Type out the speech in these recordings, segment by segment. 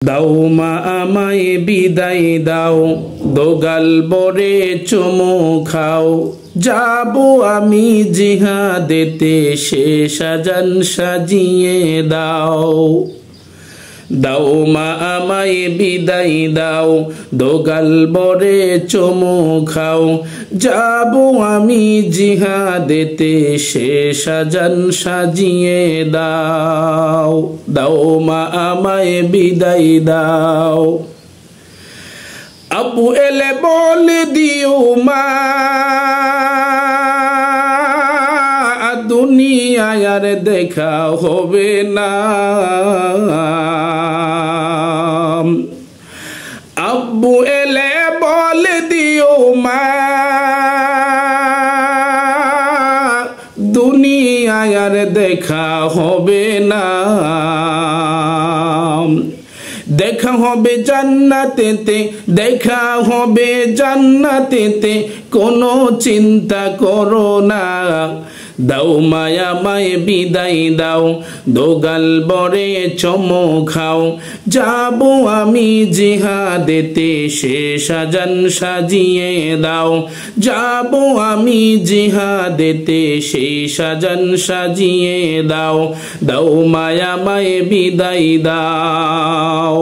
দাও মা আমায় বিদায় দাও, দোগাল বরে চুমু খাও, যাবো আমি জিহাদেতে শেষ আজান সাজিয়ে দাও। দাও মা আমায় বিদায় দাও, দোগাল বরে চুমু খাও, যাবো আমি জিহাদেতে শেষ আজান সাজিয়ে দাও। দাও মা আমায় বিদায় দাও। আব্বু এলে বলে দিও মা, দুনিয়ায় আর দেখা হবে না। আব্বু এলে বলে দিও মা, দুনিয়ায় আর দেখা হবে না। দেখা হবে জান্নাতেতে, দেখা হবে জান্নাতেতে, কোনো চিন্তা করো না। দাও মায়া মায় বিদায় দাও, দোগাল বরে চুমু খাও, যাবো আমি জিহাদেতে শেষ আজান সাজিয়ে দাও। যাবো আমি জিহাদেতে শেষ আজান সাজিয়ে দাও। দাও মায়া মায় বিদায় দাও।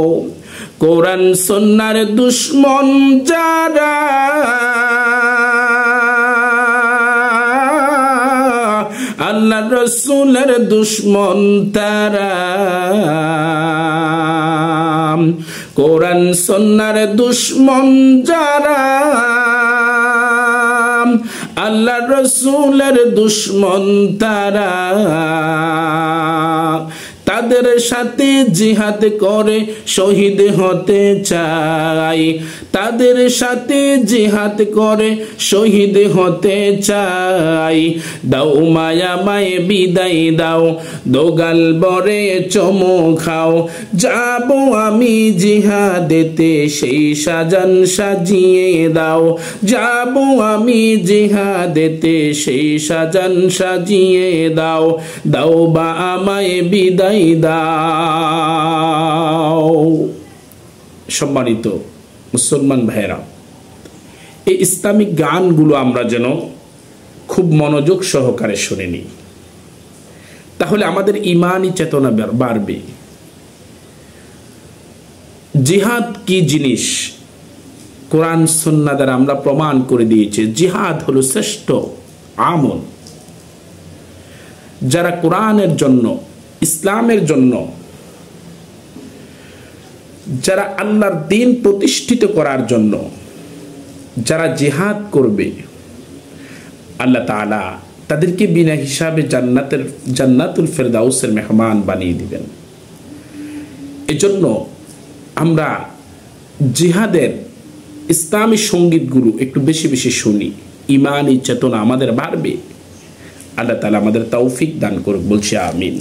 কোরআন সুন্নাহর দুশ্মন যারা, আল্লাহ রসুলের দুশ্মন তারা, কোরআন সুন্নাহর দুশ্মন যারা, আল্লাহ রসুলের দুশ্মন তারা, তাদের সাথে জিহাদ করে শহীদ হতে চাই, তাদের সাথে জিহাদ করে শহীদ হতে চাই। দাও মায়া মায় বিদায় দাও, দোগাল বরে চুমু খাও, যাবো আমি জিহাদেতে সেই আজান সাজিয়ে দাও। যাবো আমি জিহাদেতে সেই আজান সাজিয়ে দাও। দাও বা আমায় বিদায় দাও। সম্মানিত মুসলমান ভাইরা, এই ইসলামিক গানগুলো আমরা যেন খুব মনোযোগ সহকারে শুনে নিই, তাহলে আমাদের ইমানি চেতনা বাড়বে। জিহাদ কি জিনিস কোরআন সুন্নাহ দ্বারা আমরা প্রমাণ করে দিয়েছি। জিহাদ হলো শ্রেষ্ঠ আমল। যারা কোরআনের জন্য, ইসলামের জন্য, যারা আল্লাহর দ্বীন প্রতিষ্ঠিত করার জন্য যারা জিহাদ করবে, আল্লাহ তাআলা তাদেরকে বিনা হিসাবে জান্নাতুল ফেরদাউসের মেহমান বানিয়ে দিবেন। এজন্য আমরা জিহাদের ইসলামী সঙ্গীতগুলো একটু বেশি বেশি শুনি, ইমানি চেতনা আমাদের বাড়বে। আল্লাহ তাআলা আমাদের তৌফিক দান করুক, বলছি আমিন।